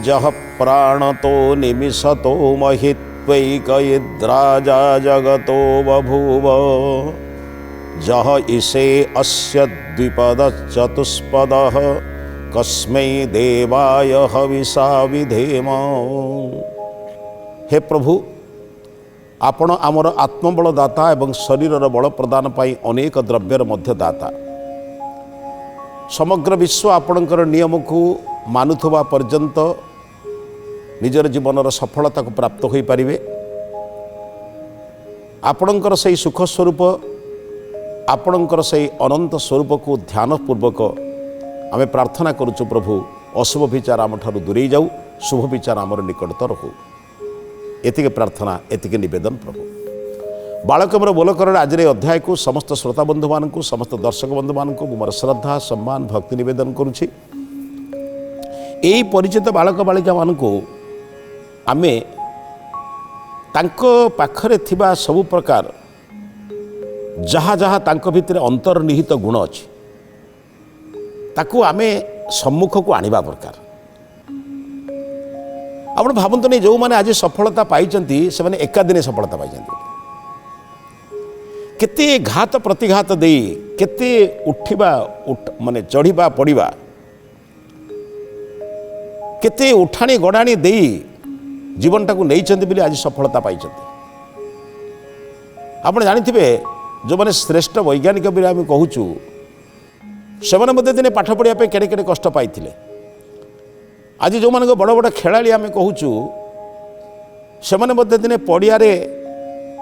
जह प्राणतो निमिषतो महित्वैकयिद्राजा जगतो बभूव जह इसे अस्य द्विपदश्चतुष्पदः कस्मै देवाय हविषा विधेम। हे प्रभु, आपण आमर आत्मबल दाता एवं शरीरर बल प्रदान पाई अनेक द्रव्यर मध्य दाता। समग्र विश्व आपणकर नियम को मानुवा पर्यंत निजर जीवनर सफलता को प्राप्त हो पारिबे। आपणकर सही सुख स्वरूप आपणकर सही अनंत स्वरूप को ध्यानपूर्वक आम प्रार्थना करुचु। प्रभु, अशुभ विचार आम ठारू दूरे जाऊ, शुभ विचार आमर निकटतर हो, एतिके प्रार्थना एतिके निवेदन। प्रभु, बालकमर बोलकर आज अध्याय को समस्त श्रोता बंधु मान समस्त दर्शक बंधु मान मोर श्रद्धा सम्मान भक्ति निवेदन करुछि। यही परिचित बालक बालिका मानक आमे तांको पाखरे थिबा सबु प्रकार जहाँ जहाँ तांको भितर अंतर्निहित गुण अच्छी ताकू आमे सम्मुख को आनिबा दरकार। आपण भावंतु नहीं, जो माने आज सफलता पाई से माने एका दिने सफलता पाई, केते घात प्रतिघात दे केते उठिबा माने चढ़िबा पड़िबा केते उठाणी गड़ाणी दे जीवन टाकू नहीं बोली आज सफलता पाई। आप जानिथिबे जो माने श्रेष्ठ वैज्ञानिक भी आम कहूँ से दिने पाठ पढ़ा केड़े केड़े कष्ट पाई। आज जो मान बड़ बड़ खेलाड़ी आम कहूँ से दिने पड़िया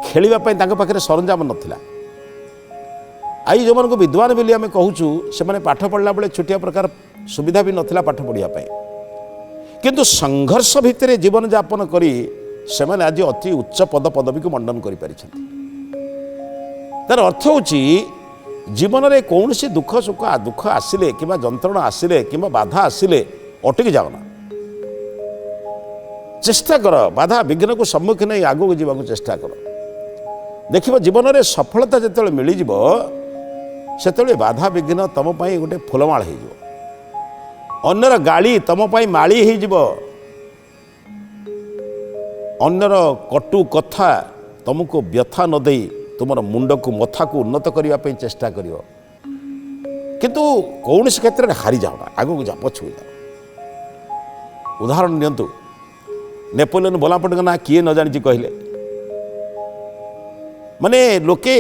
खेलवाई पाखे सरंजाम नाला। आज जो मान विद्वान बोली आम कहूँ से पाठ पढ़ला बेले छोटिया प्रकार सुविधा भी नाला पाठ पढ़ापी, किंतु संघर्ष भितर जीवन यापन करी से आज अति उच्च पद पदवी को मंडन कर पारि। तार अर्थ होची जीवन में कौन सी दुख सुख दुख आसिले कि जंत्रणा आसिले कि बाधा आसिले अटकी जाओना, चेष्टा कर बाधा विघ्न को सम्मुखीन आगू को जावाक चेष्टा कर। देखिए जीवन में सफलता जो मिल से बाधा विघ्न तुम गोटे फूलमाल हो, अन्यर गाली तुम माली हो, अन्यर कटु कथा तुमको व्यथा न दे तुम मुंड को मथा को उन्नत करने चेष्टा कर, किंतु कौन से क्षेत्र में हारी जाओ ना, आगू को जा पछू जाओ। उदाहरण नियंतु, नेपोलियन बोनापार्ट ना किए न जानी कहले माने लोके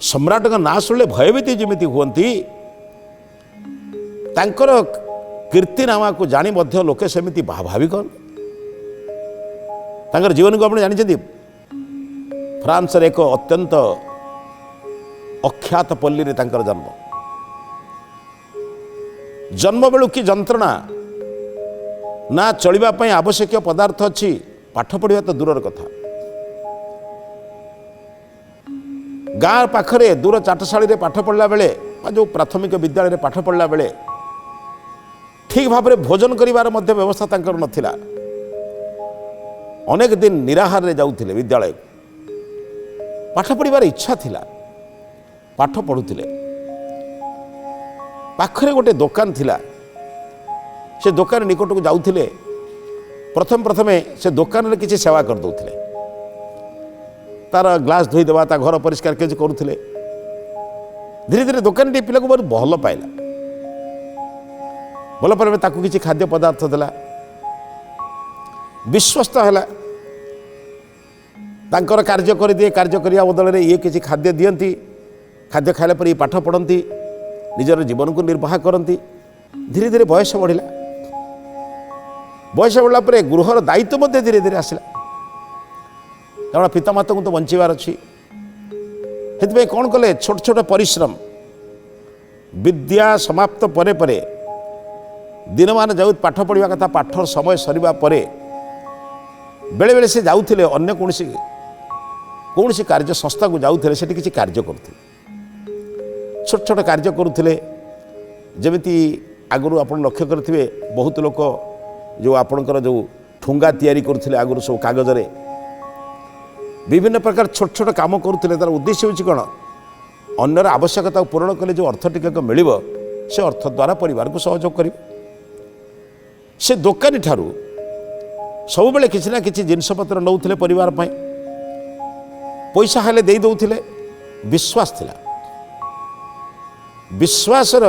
सम्राट का ना शुणिले भयभीत जमी हुंती, तांकर कीर्तिनामा को जानी मध्य लोके सेमिति भावी कौन तांकर जीवन को आपने जानी। फ्रांस रे एक अत्यंत अख्यात पल्ली रे तांकर जन्म बेलू कि जंत्रणा ना चलिबा पई आवश्यक पदार्थ अच्छी, पाठ पढ़िबा तो दूरर कथा। गाँ पाखरे दूर चाटशाली रे पाठ पढ़ला बेले जो प्राथमिक विद्यालय रे पाठ पढ़ला बेले ठीक भाव में भोजन करिवार मध्य व्यवस्था तांकर नथिला। अनेक दिन निराहार रे जाउथिले विद्यालय, पाठ पढ़िबार इच्छा थिला, पाठ पढ़ुथिले। पाखरे गोटे दुकान थिला, से दुकान निकट को जाउथिले। प्रथम प्रथमे से दुकान रे किछि सेवा कर दउथिले, तार ग्लास धोई देवा, ता घर परिष्कार के करुथिले। धीरे धीरे दुकान टी पिला को बहुत भल पाइला, भल पर ताकू किछि खाद्य पदार्थ देला, विश्वस्त है तांकर कार्य कर दिए। कार्य करिया बदल रे ये किछि खाद्य दियंती, खाद्य खाइला पर ये पाठ पढ़ती, निजर जीवन को निर्वाह करती। धीरे धीरे बयस बढ़िला, बयस बढ़ला पर गृहर दायित्व मध्य धीरे धीरे आसला, कारण पितामाता को तो बंचार अच्छी। से कौन कले छोट छोट परिश्रम, विद्या समाप्त परे परे दिन मान जाऊ पाठ पढ़ा कथा, पाठर समय सरिबा परे बेले बेले से जाउथिले अन्य कौन सी कार्य संस्था को जाउथिले, सेठी किछि कार्य करथिले, छोट छोट कार्य करुथिले। जेमिति आगुरु आपण लक्ष्य करथिबे बहुत लोक जो आपणकर जो ठुंगा तैयारी करुथिले आगुरु सब कागज रे विभिन्न प्रकार छोट छोट काम करुथिले। तार उद्देश्य होछि कोन, अन्यर आवश्यकता पूरण कले जो अर्थ टिकक मिलिबो से अर्थ द्वारा परिवार को सहयोग करिबो। से दोकानी ठारू सब बेले किसी ना किसी जिनपतर नौले परिवार पैसा हेले दे दौले विश्वास थिला विश्वासर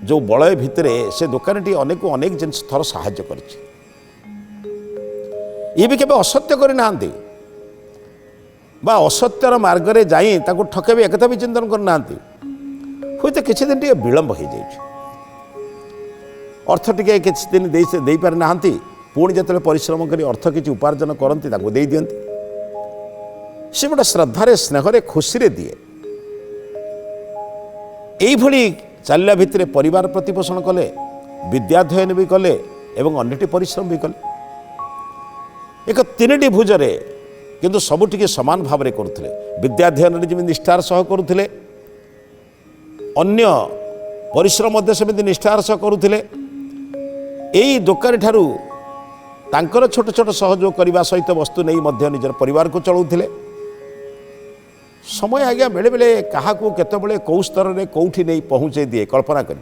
जो बलय भितर से दोकानी अनेक अनेक जिन थर साहाय्य कर भी केवे असत्य करना असत्यर मार्गरे जाई ठकेबे एक भी चिंतन करना हूँ तो किसी दिन टे विलंब हो जाए अर्थ टे किसी दिन दे पारि ना पुणी जो परिश्रम कर अर्थ किसी उपार्जन करती दे दियंती से गोटे श्रद्धारे स्नेहरे खुशी दिए यही चलला भितर परिवार प्रतिपोषण कले विद्याध्ययन भी कले एवं अन्यटी परिश्रम भी कले एक तीन भुजरे किंतु सबुटी समान भाव में करुले विद्याध्ययन जमी निष्ठार सह करुले अन्य परिश्रम सेमती निष्ठार सह करुले यही दोकानी ठारू तांकर छोट छोट सहयोग करने सहित वस्तु नहीं निजर परिवार को चलाउथिले समय आज्ञा बेले बेले क्या केतबेले कौ स्तर में कौटी नहीं पहुँचे दिए कल्पना करें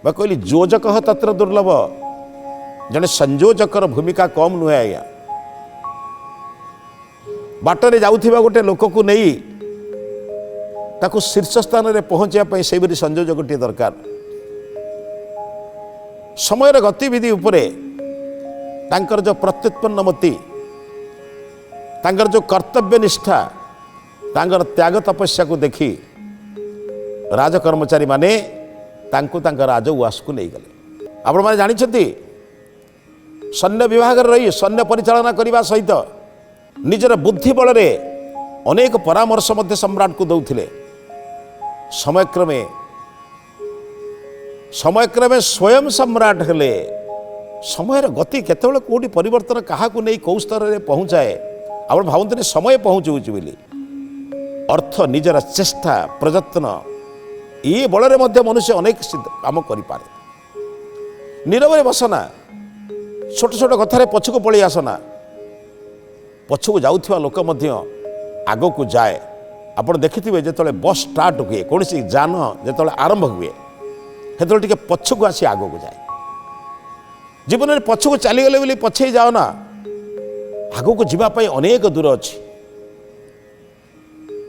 ना कहली योजक तत्र दुर्लभ जने संयोजकर भूमिका कम नुहे आज्ञा बाटरे जाउथिबा गोटे लोक को नहीं ताकू शीर्ष स्थान में पहुँचापी से संयोजकटी दरकार समय गतिविधि उपरे तांकर जो प्रत्युत्पन्न मति तांकर जो कर्तव्य निष्ठा तांकर त्याग तपस्या को देखी राजकर्मचारी माने तांको तांकर राज उआस को नहीं गले आपण माने जानिछथि सैन्य विभाग रही सैन्य परिचालना करने सहित निजर बुद्धि बल अनेक परामर्श मध्य सम्राट को दौथिले समयक्रमे स्वयं सम्राट हेले समय गति केतबेले कोठी परिवर्तन क्या नहीं कौ स्तर में पहुँचाए आप भावते समय पहुँचुची बोली अर्थ निजर चेष्टा प्रयत्न ये बल मनुष्य अनेक काम करें नीरव बसना छोट छोट कथार पछक पलि आसना पछक जाऊथिबा लोक आग को जाए आप देखिथे जो बस स्टार्ट हुए कौन जान जो आरंभ हुए से टे पछक आसी आग को जाए जीवन में पछक चलीगले बोली पछे जाओ ना आग को जीवाई अनेक दूर अच्छी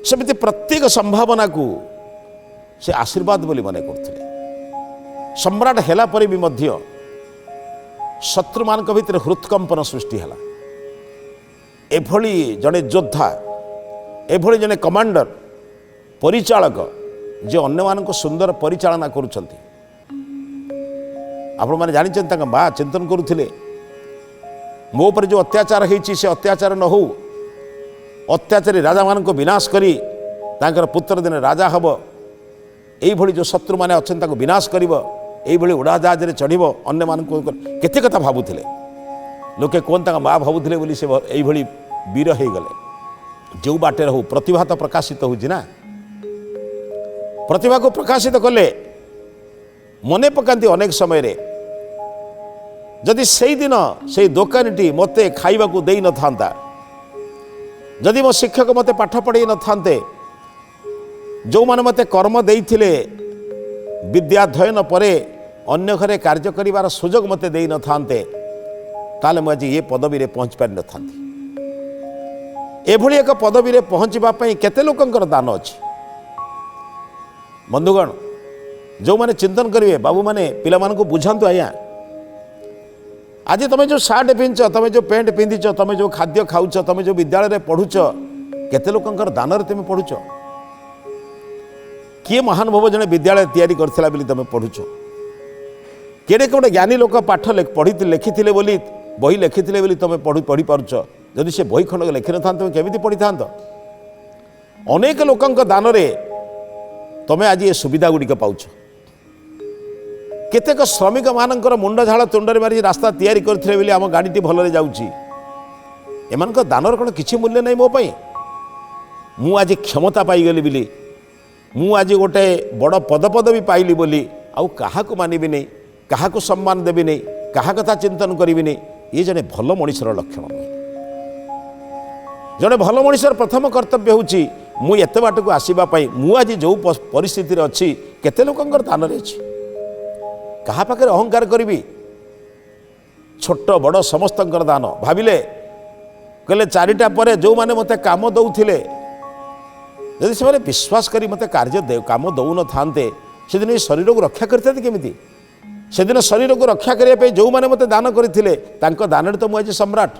सेमती प्रत्येक संभावना को से आशीर्वाद बोली मन करते सम्राट हेला परे भी मध्य शत्रु मान भीतर हृत्कंपन सृष्टि है एभली जड़े योद्धा एभली जड़े कमांडर परिचालक जे अन्य मान सुंदर परिचालना करुछंती आपण माने जानिछन तांका मां चिंतन करुथिले मो पर जो अत्याचार होइछि से अत्याचार न हो अत्याचारी राजा मान को विनाश करी तांकर पुत्र दिन राजा हब एई भली जो शत्रु माने अछन ताको विनाश करिवो एई भली उड़ाजहाज रे चढ़िवो अन्य मान को केते कथा भाबुथिले लोके कोन तांका मां भाबुथिले बोली से एई भली वीर हे गले जो बाटे रहू प्रतिभा तो प्रकाशित होउछि ना प्रतिभा को प्रकाशित कले मने पकांती अनेक समय रे जदि से दिन से दोकानी मते खाइबा को देई न थांता जदि मो शिक्षक मते पाठ पढ़ाई न थांते जो माने मते कर्म देइथिले विद्याध्ययन परे अन्य घरे कार्य करिवार सुजोग मते देई न थांते ताले मु आज ये पदवी रे पहुंच पारि न थांती एभली एक पदवी रे पहुंचबा पई केते लोकंकर दान अछि बंधुगण जो माने चिंतन करिवे बाबू माने पिला मान को बुझांतु आया आज तुम जो सार्ट पिंच तुम जो पेंट पिंधिच तुम जो खाद्य खाऊच तुम जो विद्यालय में पढ़ुच केते लोकंकर दान रे तुम पढ़ुच किए महानुभव जने विद्यालय तैयारी करथिला बोली तुम पढ़ुच केड़े कोटे ज्ञानी लोक पाठ पढ़ी लिखिथिले बोली बही लिखिथिले बोली तुम पढ़ी पारुच जदि से बही खंड लिखि न था तुम केमिति पढ़ी था अनेक लोकंक दान रे तुम आज ये सुविधा गुड़िक पाउछ केतेक श्रमिक मानकर मुंड झाड़ तुंडरे मारी रास्ता तैयारी करथिले बोली आम गाड़ीटी भलरे जाउची एमानक दानर कोन किछि मूल्य नहीं मो पई मु आज क्षमता पाई गली बोली मु आज गोटे बड़ पदपदवी पाइली बोली आउ काहाकू मानिबी नहीं काहाकू सम्मान देबी नहीं काहा कथा चिंतन करिबी नहीं ये जने भल मनिषर लक्षण नुहे जड़े भल मनिषर प्रथम कर्तव्य होची मु एते बाट को आसीबा पई मु आज जो परिस्थिति रे अछि केते लोकंकर दान रे अछि कहा पाखे अहंकार करी छोट बड़ समस्त दान भाविले कहले चारिटा पर जो मैंने मत काम दौले जदि से विश्वास करी मत कार्य काम दौ न था से दिन शरीर को रक्षा करते केमी से दिन शरीर को रक्षा करने जो मैंने मत दान करते दान तो मुझे सम्राट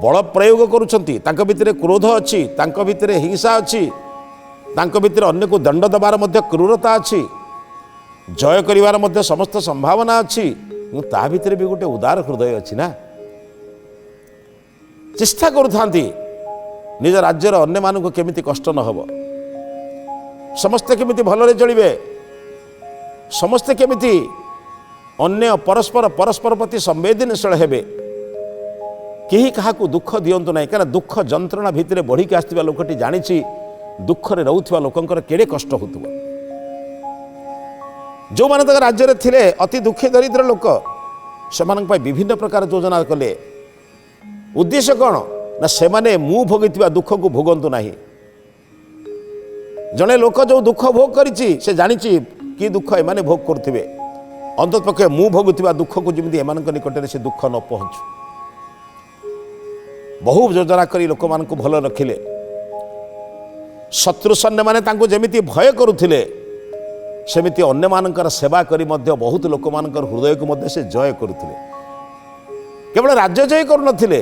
बल प्रयोग करुँच क्रोध अच्छी भितर हिंसा अच्छी भितर अन्य को दंड देवार क्रूरता अच्छी जय करिवार समस्त संभावना अच्छी ता भितर भी गोटे उदार हृदय अच्छी ना चेष्टा करुता निज राज्यर अन्य मानक केमिति कष्ट न हो समस्ते केमिति भलरे चलिबे समस्ते केमिति अन्य परस्पर प्रति संवेदनशील हेबे केही काहाकू दुख दियंतु नहीं क्या दुख जंत्रणा भितर बढ़िक आसुवा लोकटी जानी दुखरे रोथुवा लोकंकर केड़े कष्ट होतुवा जो माने तक राज्य रे थिले अति दुखी दरिद्र लोक से विभिन्न प्रकार योजना कले उद्देश्य कौन ना से माने मु भोगिथिबा दुख को भोगंतु नहीं जड़े लोक जो दुख भोग करिछि से जानिछि कि दुख एमाने भोग करुथिबे अंतत पक्षे मु भोगुथिबा दुख को जिमिति एमानक निकटरे से दुख न पहुँचु बहु योजना करी लोक मानक भल रखिले शत्रु सैन्य माने तांको जेमिति भय करुथिले सेमिति अन्य मानकर सेवा करी मध्य बहुत लोक मानकर हृदय को मध्य से जय करुथिले केवल राज्य जय करुनथिले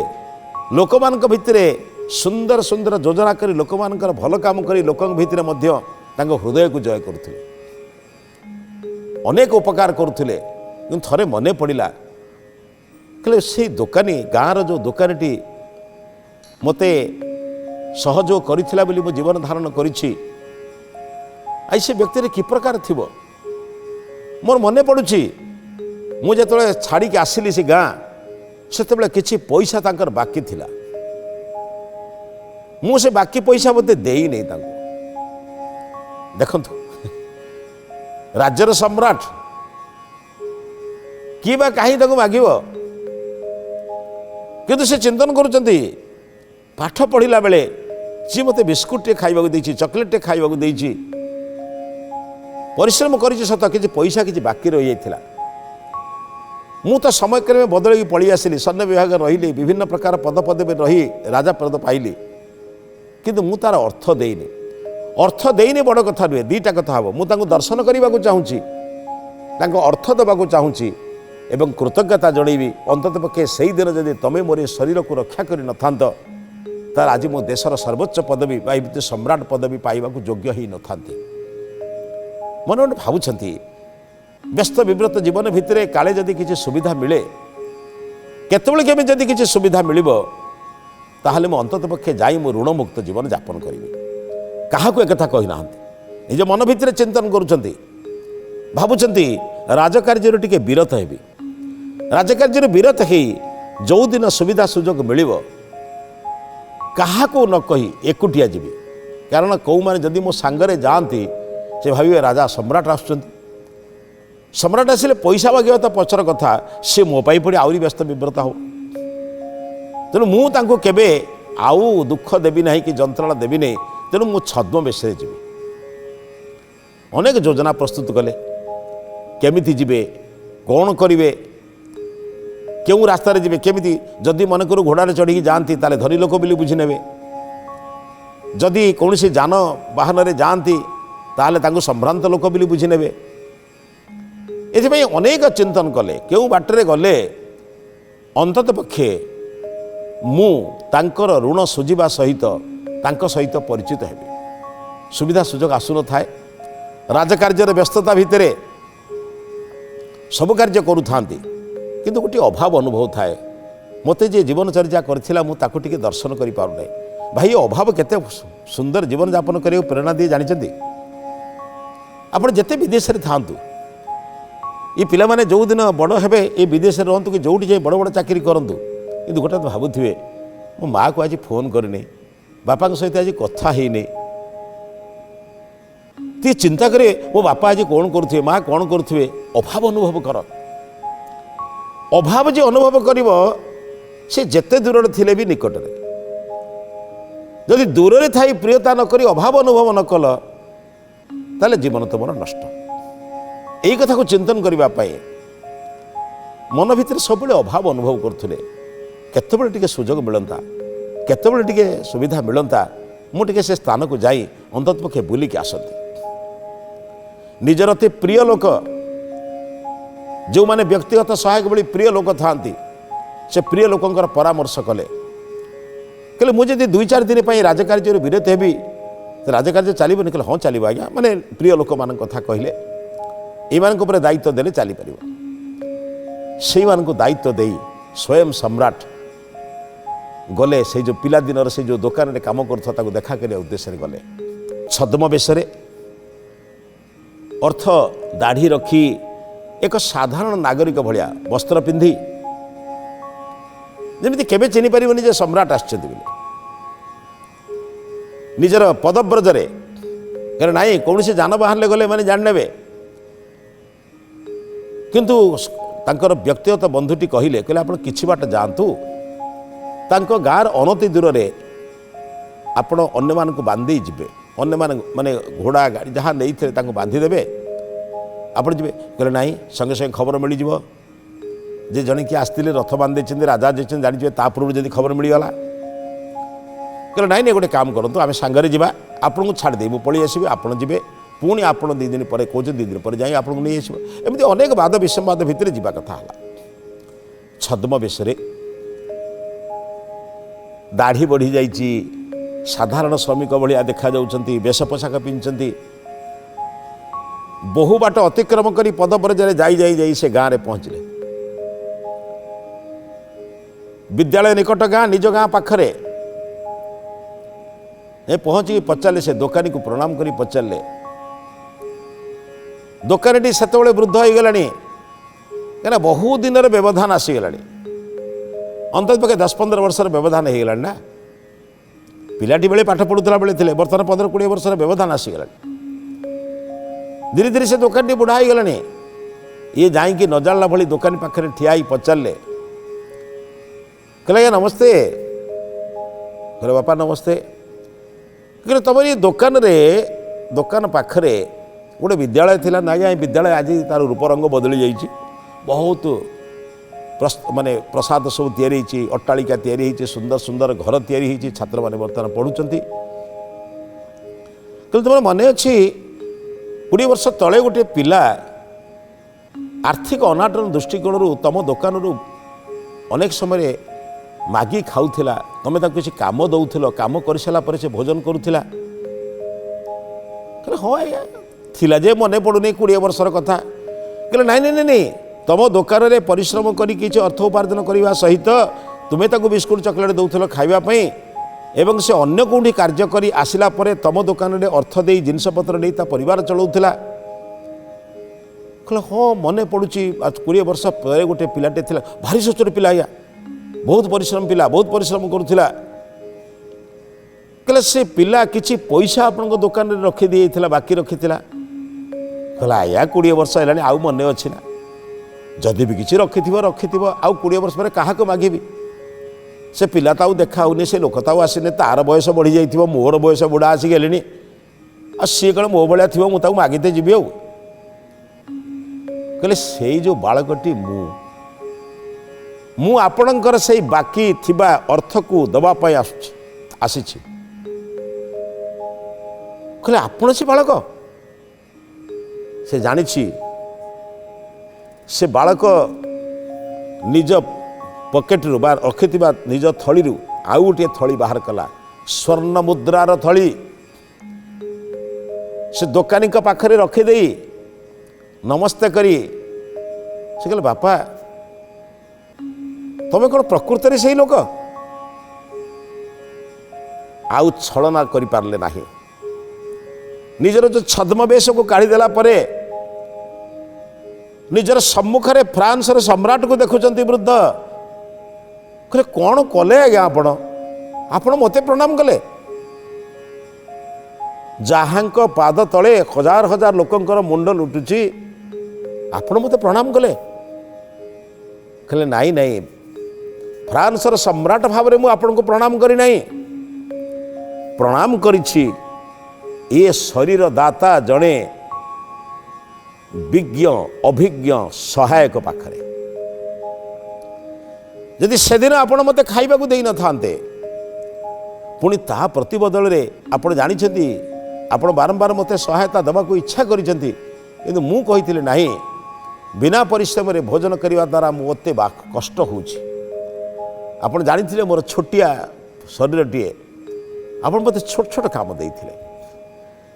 लोक मानक भितरे सुंदर सुंदर योजना करी लोक मानकर भल काम करी लोकन भितरे मध्य तांको हृदय को जय करुथिले अनेक उपकार करुथिले किंतु थरे मने पड़िला कहले से दुकानी गाँर जो दुकानीटी मते सहयोग करिथिला बोली मो जीवन धारण करिछि आई से व्यक्ति कि प्रकार थिबो मोर मने पड़ुछि मु जेतले छाड़ी के आसिली से गाँ सेतेबेले किछि पैसा तांकर बाकी थिला मु से बाकी पैसा मते देई नै तांको देखंतु राज्यर सम्राट कि बा काहे ताको मागिबो किंतु से चिंतन करुचंती पाठ पढ़िला बेले जी मते बिस्कुट टे खाइबा देछि चॉकलेट टे खाइबा देछि परिश्रम करिछि सत कि पैसा कि बाकी रही जाइथिला मु तो समय क्रमे बदल पड़ी आसिली सैन्य विभाग रही विभिन्न प्रकार पद पदवी रही राजा पद पाइली किंतु मु तार अर्थ देनी बड़ कथा नुहे दीटा कथा हम मु दर्शन करने को चाहूँगी अर्थ देवाक चाहूँगी एवं कृतज्ञता जनईबी अंतत पक्षे से दिन जदि तुम्हें मोर शरीर को रक्षा कर न था तार आज मो देशर सर्वोच्च पदवी सम्राट पदवी पाइबा योग्य ही न था मन मन भावुंट व्यस्त विव्रत जीवन भितर काले जदि किसी सुविधा मिले केतबेले केमे जदि किसी सुविधा मिलिबो ताहले मो अंतत पक्षे जाई मो ऋणमुक्त जीवन यापन करिबी काहाकू एक कथा कहि नाहंती निज मन भितर चिंतन करुचंती भावुचंती राजकार्य टिके विरत हेबी राजकार्य विरत हे जो दिन सुविधा सुजोग मिलिबो काहाकू न कही एकुटिया जीवी कारण कौ माने जदि मो सांगरे जाती से भावे राजा सम्राट आसुचंती सम्राट आसिले पैसा मागिबा तो पछर कथा से मो पाई पड़ी आउरी व्यस्त विव्रत हो तेणु मु तांको केबे आउ दुख देवी नहीं कि जंत्रणा देवी नहीं तेणु मु छद्म बेशरे जीवी अनेक योजना प्रस्तुत कले केमिति जीवे कौन करिवे केउ रास्ता रे जीवे केमिति जदि मन करू घोड़ारे चढ़ी जाती ताले धनी लोक बोली बुझी नेबे जदि कौनसी जान वाहन रे जाती ताले तांको संभ्रांत लोक बोली बुझी नेबे एथिपाई अनेक चिंतन कले केउ बाटरे गले अंतत पक्षे मु तांकर ऋण सुझिबा सहित तांको सहित परिचित हेबे सुविधा सुजोग आसु न थाए राजकार्यर व्यस्तता भितरे सब कार्य करू थांती किंतु गोटे अभाव अनुभव थाए मते जे जीवनचर्या करथिला मु ताको टिके दर्शन करि पारु नै भाई अभाव केते सुंदर जीवन यापन करियो प्रेरणा दिए जानिचंती आपण जेते विदेश रे थांतु ये पिला माने जो दिन बड़ हेबे ये विदेश रे रहंतु कि जोटी जे बड़ बड़ चाकरी करंतु किंतु गोटे भाबुथिबे मो माँ को आज फोन करनी बापा सहित आज कथा हेने ती चिंता करे मो बापा आज कौन करुवे माँ कौन करुवे अभाव अनुभव कर अभाव जे अनुभव करिवो से जेते दूर थिले भी निकट रे जदि दूर रे थाई प्रियता न करी अभाव अनुभव न कल ताले जीवन तुमर नष्ट यही कथा को चिंतन करने मन भितर सब अभाव अनुभव करते केतबेले टिके सुजोग मिलता केतबेले टिके सुविधा मिलता मुझे से स्थान को जाई अंतत पक्षे बुलिकी आसती निजर अति प्रिय लोक जो माने व्यक्तिगत सहायक बड़ी प्रिय लोक था से प्रिय लोकंकर परामर्श कले कहले मुझे 2-4 दिन राजकार्य विरत हेबी तो राजकार्य चलो कहले हाँ चलो आज्ञा माने प्रिय लोक मान कथा कहले ये दायित्व देले चली पार से दायित्व दे स्वयं सम्राट गले से जो पिलादिन से जो दुकान में काम कर देखा करने उद्देश्य गले छद्मवेश अर्थ दाढ़ी रखी एक साधारण नागरिक भाया वस्त्र पिंधि जमी केवे चिनी पारिबनी जे सम्राट आछे निजर पदव्रजरे कहले नाई कौन से जानवाहन गले मैंने जानने किंतु तांकर व्यक्तिगत बंधुटी कहले कहले आप किछि बाट जातु तांको गाँर अनति दूर रे आपण अन्य मान को बांधी जीवे अन्य माने घोड़ा गाड़ी जहाँ नहीं थे बांधी देवे आप जी कहले नाई संगे संगे खबर मिल जाव जे जन किए आसते रथ बांधे राजा जाइए जानी पूर्व जब खबर मिलगला कहले नाई गोटे काम करूँ आम सांगरे जा आपन को छाड़ी मुझे पलि आसबि आपड़ जी पुणी आपड़ 2 दिन पर कौन 2 दिन पर जाए आपको नहीं आस एमती अनेक वाद विसंवाद भितर जावा कथा है छद्मवेश दाढ़ी बढ़ी जाइए साधारण श्रमिक भाया देखा जाउछंती वेश पोशाक पिंधि बहु बाट अतिक्रम कर पदव्रजरे जाई से गाँव में पहुँचले विद्यालय निकट गाँ निज गाँ पाखरे पहुँचिक पचारे से दोकानी को प्रणाम करी पचारे दोकानी से वृद्ध हो गला क्या बहु दिन व्यवधान आसीगला अंत पक्षे 10-15 वर्ष व्यवधान हो गला ना पिलाटी बेले पाठ पढ़ुला बेले थे बर्तमान 15-20 वर्ष व्यवधान आसीगला धीरे धीरे से दोकानी बुढ़ा हो गला ये जाकि न जानला भली दोकानी पाखे ठिया पचारे कहले नमस्ते कहले बापा नमस्ते कहले तुम ये दोकान पाखरे गोटे विद्यालय थिला ना आज्ञा विद्यालय आज तार रूपरंग बदली जाइए बहुत माने प्रसाद सब तैयारी अट्टालिका तैयारी सुंदर सुंदर घर तैयारी छात्र मैंने बर्तमान पढ़ुंट कहले तुम मन अच्छी 20 वर्ष तले गोटे पिला आर्थिक अनाटन दृष्टिकोण तुम दोकान अनेक समय मागी खाऊला तुम किसी काम दौल काम कर सारापर से भोजन करूला हाँ आज्ञा थिला जे मन पड़ुनी 20 वर्षर कथा कहले नाई नाई नाई तुम दोकान रे परिश्रम करी किछि अर्थ उपार्जन करने सहित तुम्हें ताको बिस्कुट चॉकलेट दौल खावाई एवं से अन्य कौटी कार्य करी आसिला परे तुम दोकान रे अर्थ दे जिनपतर नहीं परिवार चलाऊला कहले हाँ मन पड़ुची 20 वर्ष पर गोटे पिलाटे थिला भारी सोचर पिला आया बहुत परिश्रम करुला कहले से पिला किछि पैसा आपण दुकान रे रखी दी बाकी रखी कहला आया 20 वर्ष है आउ मन अच्छी ना जदि भी किसी रखि आउ 20 वर्ष पर क्या मागिबी से पिला तो देखा से लोक तो आसने तार बयस बढ़ी जाइए मोर बयस बुढ़ा आसिक हेलेनी आ सी कौन मो भाया थी मुझे मागिते जी कहले से जो बालकटी मु आपणकर से बाकी थिबा अर्थ को दवापाई आसी कहले आपण से बालक से जानी से बालक निज पकेट रु बा रखि निज थली आउ गोटे थली बाहर कला स्वर्ण मुद्रार थली से दोकानी पाखरे रखिदे नमस्ते करी से कहले बापा तुम्हें कौन प्रकृत से लोक आउ छलना कर पारले नाही निजर जो छद्मवेश को काढ़ीदेला परे निजर सम्मुखरे फ्रांस सम्राट को देखुंत वृद्ध कहले कौन कले आज्ञा आपण मते प्रणाम कले जहां पाद तले हजार हजार लोकंकर मुंड लुटुची आपण मते प्रणाम कले कहले नाई नाई फ्रांस सम्राट भाव में मुझे आपन को प्रणाम करी नहीं प्रणाम करिछि ये शरीर दाता जड़े विज्ञ अभिज्ञ सहायक पाखरे यदि सेदिन आपण मते खाइबा को देई न थांते पुणी ता प्रतिबदल रे आपण जानिछंती आपण बारंबार मते सहायता दबा को इच्छा करिसंती किंतु मु कहिथिले नाही बिना परिश्रम रे भोजन करिवा द्वारा मते कष्ट होउछि आपण जानिथिले मोर छोटिया शरीरटीए आपण मते छोट छोट काम देइथिले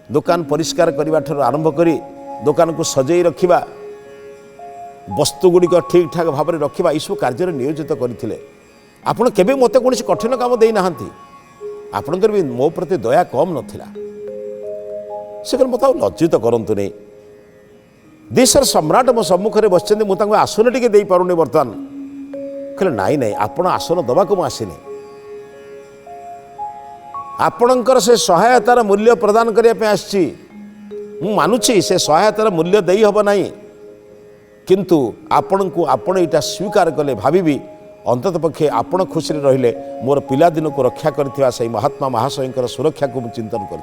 दुकान परिष्कार करने ठार आरंभ करी दुकान को सजई रखा वस्तुगुड़िक ठीक ठाक भाव में रखा यू कार्य नियोजित करते आपण केबे मते कौन कठिन काम देना आपणकर भी मो प्रति दया कम नाला से मत लज्जित करतु नहीं देशर सम्राट मो सम्मुखें बस मुझे आसन टी दे पारुनी बर्तमान कहले नाई नाई आपण आसन दबा को आसीनी आपणकर से सहायतार मूल्य प्रदान करने आसी मानुची से सहायतार मूल्य दे हम ना किंतु आपण को आपण यहाँ स्वीकार कले भावी अंतत पक्षे आपण खुशी रहिले मोर पिलादिन को रक्षा करथिबा से महात्मा महाशयकर सुरक्षा को चिंतन कर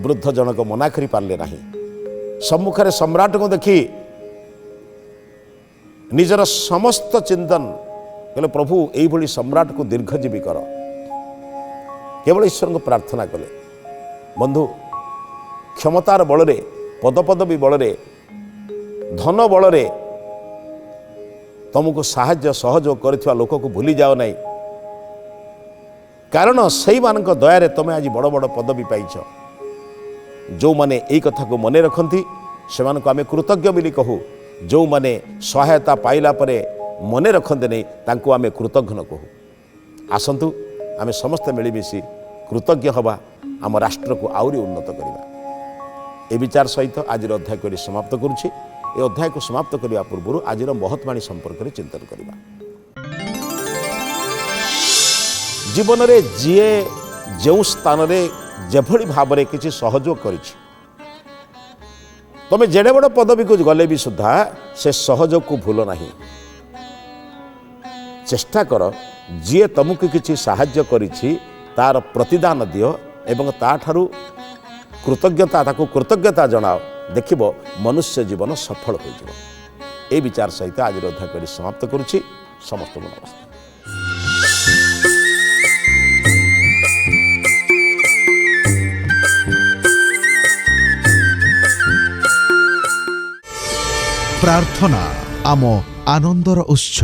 वृद्ध जनक मना करि पारले नाही सम्मुखरे सम्राट को देखी निजर समस्त चिंतन कहले प्रभु यही सम्राट को दीर्घजीवी कर केवल ईश्वर को प्रार्थना कले बंधु क्षमतार बल पदपदवी बल धन बल तुमको साहाय्य सहयोग कर लोक को भूली जाओ नहीं कारण से दया तुम आज बड़ बड़ पदवी पाइछ जो माने यही कथा को मन रखती से आम कृतज्ञ बोली कहू जो माने सहायता पाइला परे मन रखते नहीं तांको आम कृतज्ञ कहू आसतु आम समस्त मिलमिशि कृतज्ञ हवा आम राष्ट्र को आउरी उन्नत करवा ए विचार सहित आज अध्याय को समाप्त करुछि ए अध्याय को समाप्त करने पूर्व आज महत्वाणी संपर्क में चिंतन करवा जीवन में जीए जो स्थान में जेभली भाव में किसी सहयोग कर तुम जेड़े बड़ पदवी को गले भी सुधा से सहयोग को भूल नहीं चेष्टा कर जी तुमको किसी साहाय्य करिछि तार प्रतिदान दियो एवं ताठारु कृतज्ञता ताको कृतज्ञता जनाओ देखिब मनुष्य जीवन सफल हो ए विचार सहित आज अध्याय कर समाप्त करुछि समस्त नमस्ते। प्रार्थना आम आनंदर उत्स।